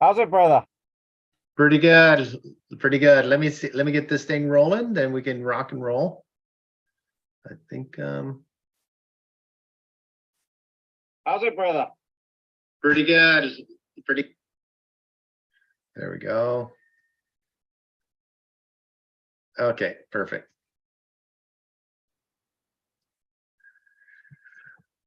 How's it, brother? Pretty good. Pretty good. Let me see. Let me get this thing rolling, then we can rock and roll. I think How's it, brother? pretty good. Pretty There we go. Okay, perfect.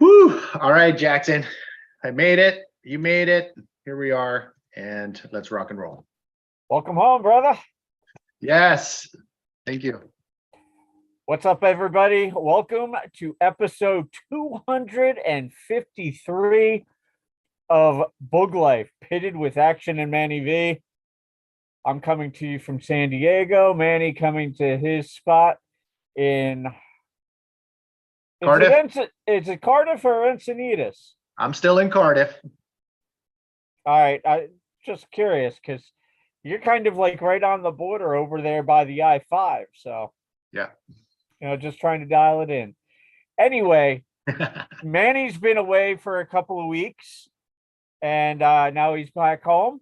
Woo! All right, Jackson. I made it. You made it. Here we are, and let's rock and roll. Welcome home, brother. Yes. Thank you. What's up, everybody? Welcome to episode 253 of boogLIFE, Pitted with Action and Manny V. I'm coming to you from San Diego. Manny coming to his spot in Cardiff. Is it Cardiff or Encinitas? I'm still in Cardiff. All right. I just curious because you're kind of like right on the border over there by the I-5. So, Yeah. just trying to dial it in. Anyway, Manny's been away for a couple of weeks, and now he's back home,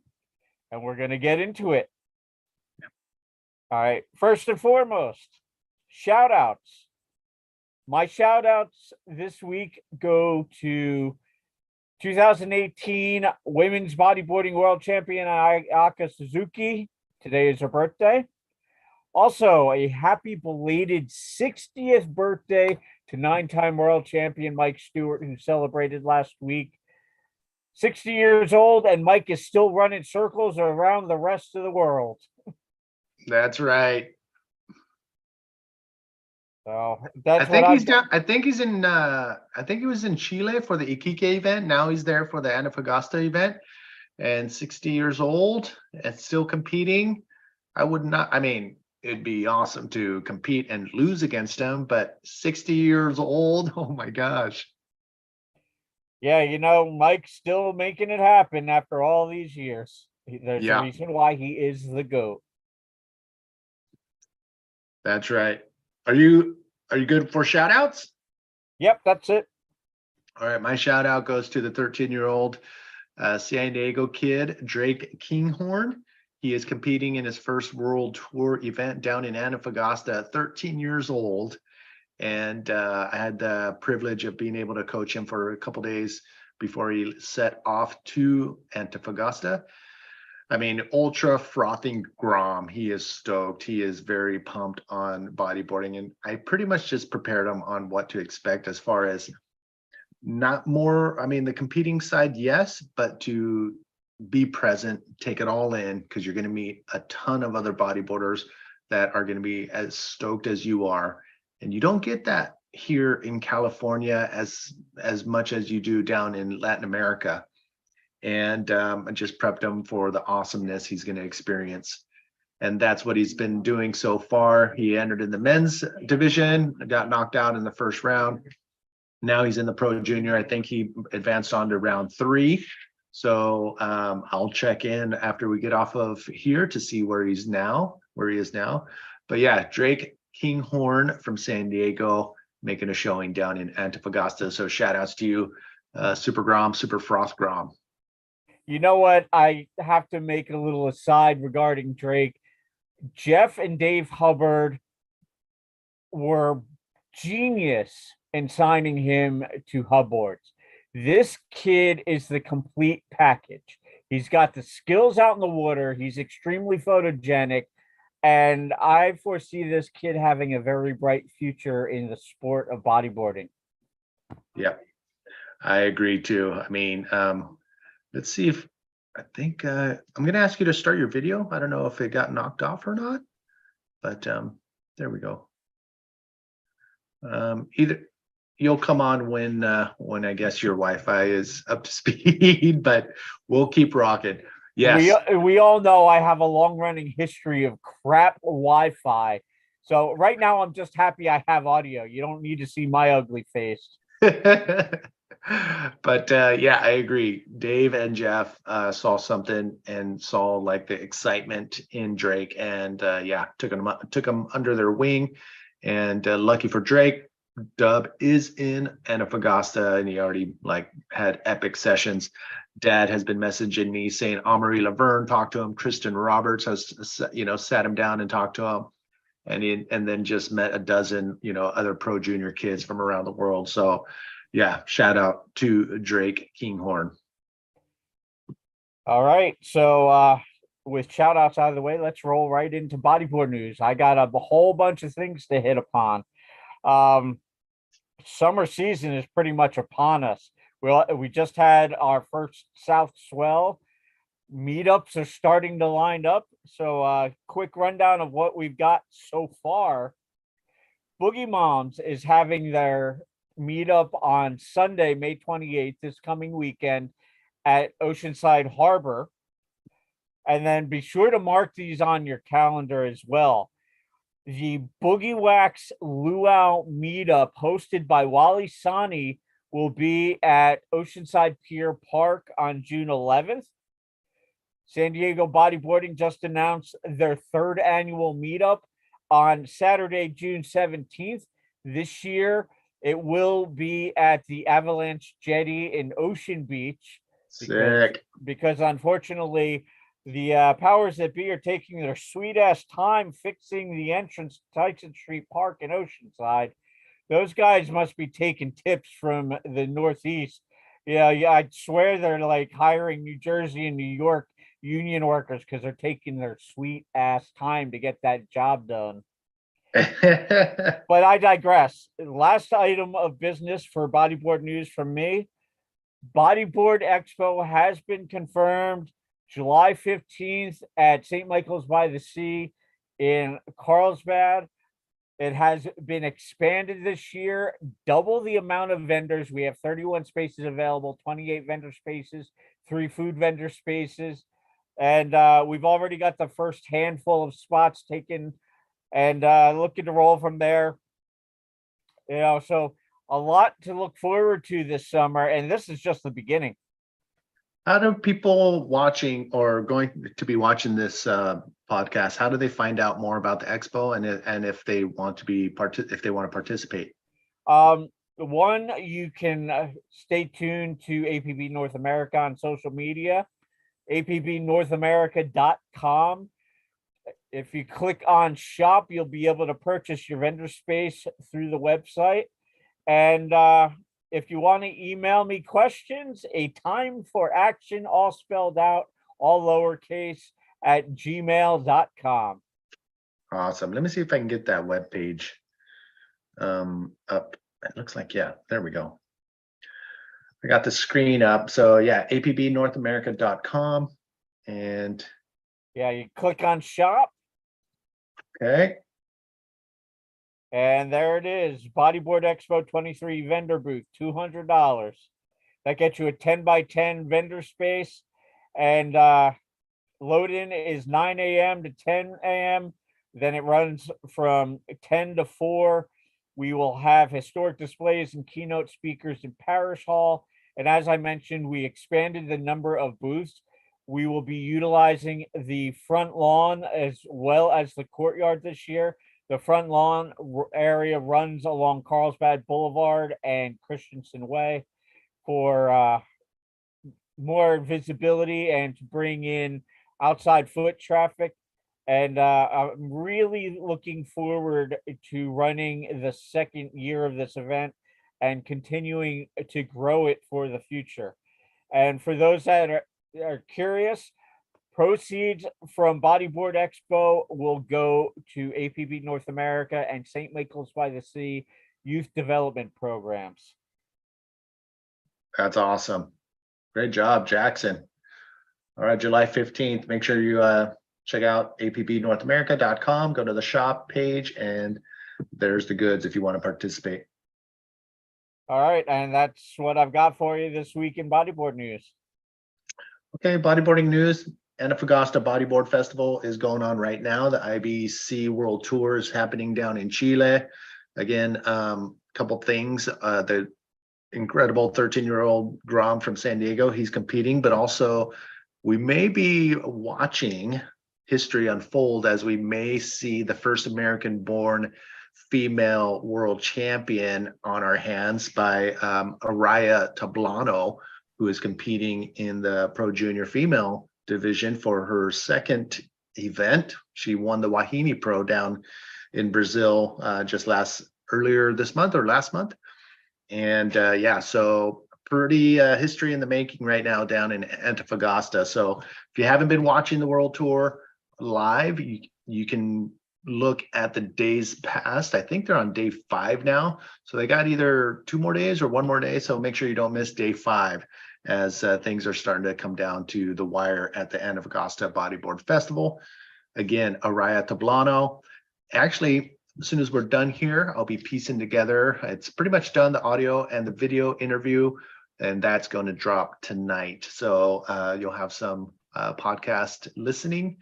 and we're going to get into it. Yeah. All right. First and foremost, shout outs. My shout outs this week go to 2018 Women's Bodyboarding World Champion Ayaka Suzuki. Today is her birthday. Also, a happy belated 60th birthday to 9-time world champion Mike Stewart, who celebrated last week. 60 years old, and Mike is still running circles around the rest of the world. That's right. So that's I think he's down. I think he's in. I think he was in Chile for the Iquique event. Now he's there for the Antofagasta event, and 60 years old and still competing. I would not. I mean, it'd be awesome to compete and lose against him, but 60 years old. Oh my gosh. Yeah, Mike's still making it happen after all these years. There's a reason why he is the GOAT. That's right. Are you good for shout outs? Yep, that's it. All right, my shout out goes to the 13-year-old San Diego kid, Drake Kinghorn. He is competing in his first World Tour event down in Antofagasta at 13 years old. And I had the privilege of being able to coach him for a couple days before he set off to Antofagasta. I mean, ultra frothing Grom. He is stoked. He is very pumped on bodyboarding. And I pretty much just prepared him on what to expect as far as not more, I mean, the competing side, yes, but to be present, take it all in, because you're going to meet a ton of other bodyboarders that are going to be as stoked as you are. And you don't get that here in California as much as you do down in Latin America. And I just prepped him for the awesomeness he's going to experience. And that's what he's been doing so far. He entered in the men's division, got knocked out in the first round. Now he's in the pro junior. I think he advanced on to round 3. So I'll check in after we get off of here to see where he is now. But yeah, Drake Kinghorn from San Diego making a showing down in Antofagasta. So shout outs to you, Super Grom, Super Froth Grom. You know what? I have to make a little aside regarding Drake. Jeff and Dave Hubbard were genius in signing him to Hubboards. This kid is the complete package. He's got the skills out in the water. He's extremely photogenic. And I foresee this kid having a very bright future in the sport of bodyboarding. Yeah, I agree too. I mean, let's see if I think I'm going to ask you to start your video. I don't know if it got knocked off or not, but there we go. Either you'll come on when I guess your Wi-Fi is up to speed, but we'll keep rocking. Yes. We all know I have a long-running history of crap Wi-Fi. So right now I'm just happy I have audio. You don't need to see my ugly face. But yeah, I agree. Dave and Jeff saw something and saw like the excitement in Drake, and yeah, took him under their wing. And lucky for Drake, Dub is in Antofagasta, and he already like had epic sessions. Dad has been messaging me saying Amaury Laverne talked to him. Kristen Roberts has sat him down and talked to him, and then just met a dozen other pro junior kids from around the world. So yeah, shout out to Drake Kinghorn. All right, so with shout outs out of the way, let's roll right into bodyboard news. I got a whole bunch of things to hit upon. Summer season is pretty much upon us. We just had our first South Swell. Meetups are starting to line up. So quick rundown of what we've got so far. Boogie Moms is having their meetup on Sunday, May 28th, this coming weekend at Oceanside Harbor. And then be sure to mark these on your calendar as well. The Boogie Wax Luau meetup hosted by Wally Sani will be at Oceanside Pier Park on June 11th. San Diego Bodyboarding just announced their third annual meetup on Saturday, June 17th. This year, it will be at the Avalanche Jetty in Ocean Beach. Because unfortunately, the powers that be are taking their sweet ass time fixing the entrance to Tyson Street Park in Oceanside. Those guys must be taking tips from the Northeast. Yeah, I swear they're like hiring New Jersey and New York union workers because they're taking their sweet ass time to get that job done. But I digress. Last item of business for bodyboard news from me. Bodyboard Expo has been confirmed July 15th at St. Michael's by the Sea in Carlsbad. It has been expanded this year, double the amount of vendors. We have 31 spaces available, 28 vendor spaces, 3 food vendor spaces. And we've already got the first handful of spots taken and looking to roll from there. So a lot to look forward to this summer. And this is just the beginning. How do people watching or going to be watching this podcast, how do they find out more about the expo and if they want to participate? One, you can stay tuned to APB North America on social media, apbnorthamerica.com. If you click on shop, you'll be able to purchase your vendor space through the website. And if you want to email me questions, a time for action, all spelled out, all lowercase, at gmail.com. Awesome. Let me see if I can get that webpage up. It looks like, yeah, there we go. I got the screen up. So yeah, apbnorthamerica.com. And yeah, you click on shop. Okay. And there it is. Bodyboard Expo 23 vendor booth, $200. That gets you a 10 by 10 vendor space. And load in is 9 a.m. to 10 a.m. Then it runs from 10 to 4. We will have historic displays and keynote speakers in Parish Hall. And as I mentioned, we expanded the number of booths. We will be utilizing the front lawn as well as the courtyard this year. The front lawn area runs along Carlsbad Boulevard and Christensen Way for more visibility and to bring in outside foot traffic. And I'm really looking forward to running the second year of this event and continuing to grow it for the future. And for those that are curious, proceeds from Bodyboard Expo will go to APB North America and St. Michael's by the Sea youth development programs. That's awesome. Great job, Jackson. All right, July 15th. Make sure you check out apbnorthamerica.com. Go to the shop page, and there's the goods if you want to participate. All right, and that's what I've got for you this week in bodyboard news. Okay, bodyboarding news. Antofagasta Bodyboard Festival is going on right now. The IBC World Tour is happening down in Chile. Again, couple things. The incredible 13-year-old Grom from San Diego, he's competing, but also we may be watching history unfold as we may see the first American-born female world champion on our hands by Araya Tablano, who is competing in the Pro Junior Female division for her second event. She won the Wahine Pro down in Brazil just earlier this month or last month. And yeah, so pretty history in the making right now down in Antofagasta. So if you haven't been watching the World Tour live, you can look at the days past. I think they're on day 5 now. So they got either 2 more days or 1 more day. So make sure you don't miss day 5 as things are starting to come down to the wire at the Antofagasta Bodyboard Festival. Again, Araya Tablano. Actually, as soon as we're done here, I'll be piecing together. It's pretty much done, the audio and the video interview, and that's going to drop tonight. So you'll have some podcast listening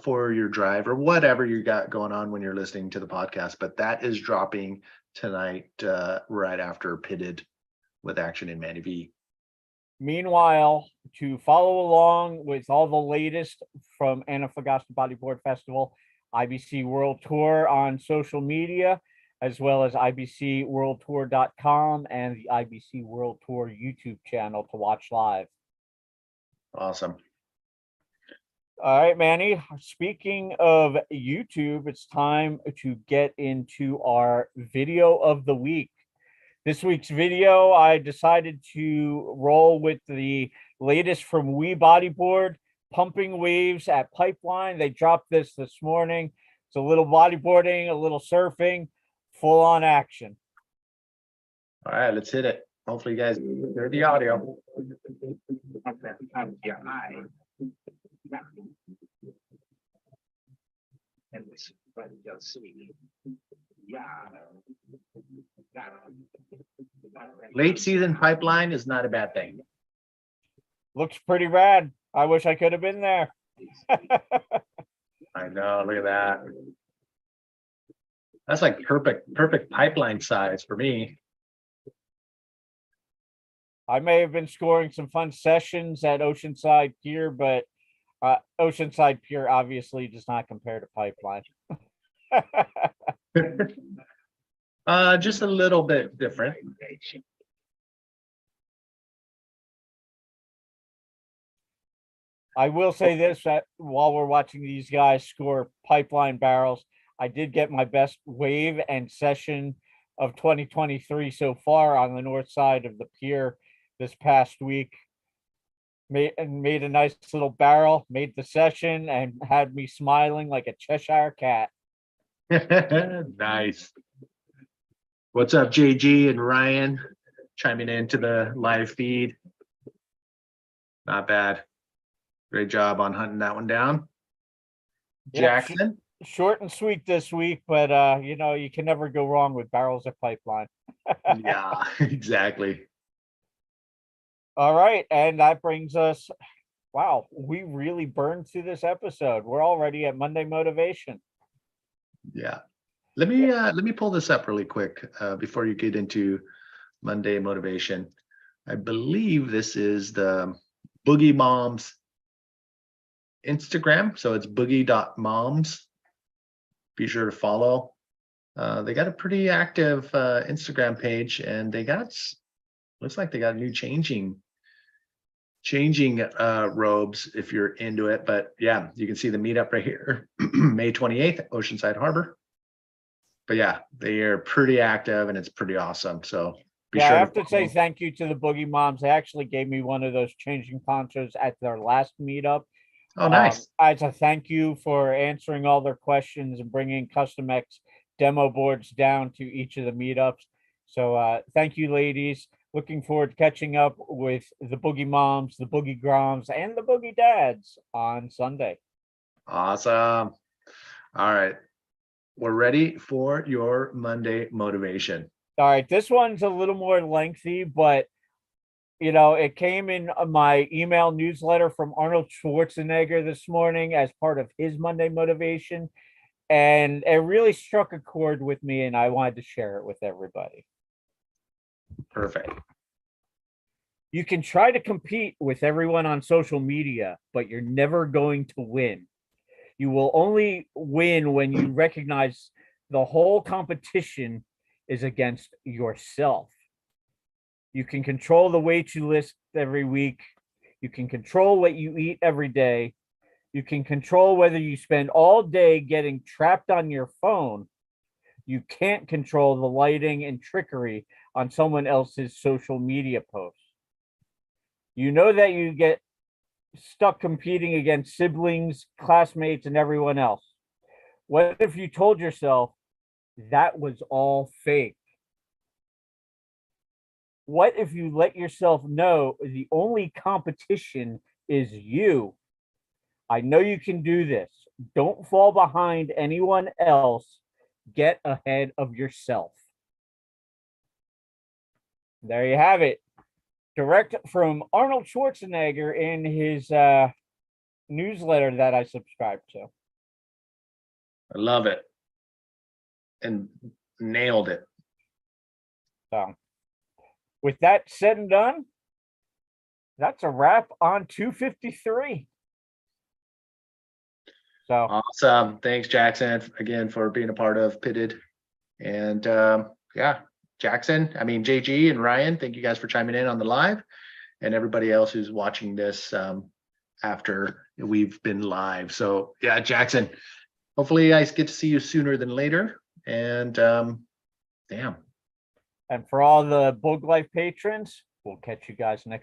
for your drive or whatever you got going on when you're listening to the podcast. But that is dropping tonight right after Pitted with Action in Manny V. Meanwhile, to follow along with all the latest from Antofagasta Bodyboard Festival, IBC World Tour on social media, as well as IBCWorldTour.com and the IBC World Tour YouTube channel to watch live. Awesome. All right, Manny, speaking of YouTube, it's time to get into our video of the week. This week's video, I decided to roll with the latest from bodyboard, Pumping Waves at Pipeline. They dropped this morning. It's a little bodyboarding, a little surfing, full on action. All right, let's hit it. Hopefully you guys hear the audio. Late season pipeline is not a bad thing. Looks pretty rad. I wish I could have been there. I know, look at that. That's like perfect pipeline size for me. I may have been scoring some fun sessions at Oceanside Pier, but Oceanside Pier obviously does not compare to Pipeline. Just a little bit different. I will say this, that while we're watching these guys score pipeline barrels, I did get my best wave and session of 2023 so far on the north side of the pier this past week. Made a nice little barrel, made the session, and had me smiling like a Cheshire cat. Nice. What's up, JG and Ryan? Chiming into the live feed. Not bad. Great job on hunting that one down. Jackson. Short and sweet this week, but you know, you can never go wrong with barrels at Pipeline. Yeah, exactly. All right, and that brings us, wow, we really burned through this episode. We're already at Monday Motivation. Yeah. Let me pull this up really quick before you get into Monday Motivation. I believe this is the Boogie Moms Instagram. So it's boogie.moms. Be sure to follow. They got a pretty active Instagram page, and they got, looks like they got a new changing robes if you're into it. But yeah, you can see the meetup right here, May 28th, Oceanside Harbor. But yeah, they are pretty active and it's pretty awesome. So be sure I have to say thank you to the Boogie Moms. They actually gave me one of those changing ponchos at their last meetup. Oh, nice. As a thank you for answering all their questions and bringing Custom X demo boards down to each of the meetups. So thank you, ladies. Looking forward to catching up with the Boogie Moms, the Boogie Groms, and the Boogie Dads on Sunday. Awesome. All right. We're ready for your Monday Motivation. All right. This one's a little more lengthy, but you know, it came in my email newsletter from Arnold Schwarzenegger this morning as part of his Monday Motivation. And it really struck a chord with me, and I wanted to share it with everybody. Perfect. You can try to compete with everyone on social media, but you're never going to win. You will only win when you recognize The whole competition is against yourself. You can control the weight you lift every week. You can control what you eat every day. You can control whether you spend all day getting trapped on your phone. You can't control the lighting and trickery on someone else's social media posts. You know that you get stuck competing against siblings, classmates, and everyone else. What if you told yourself that was all fake? What if you let yourself know the only competition is you? I know you can do this. Don't fall behind anyone else. Get ahead of yourself. There you have it. Direct from Arnold Schwarzenegger in his newsletter that I subscribe to. I love it. And nailed it. So, with that said and done, that's a wrap on 253. So awesome. Thanks, Jackson, again for being a part of Pitted. And yeah, Jackson, I mean, JG and Ryan, thank you guys for chiming in on the live, and everybody else who's watching this after we've been live. So yeah, Jackson, hopefully I get to see you sooner than later. And damn. And for all the boogLIFE patrons, we'll catch you guys next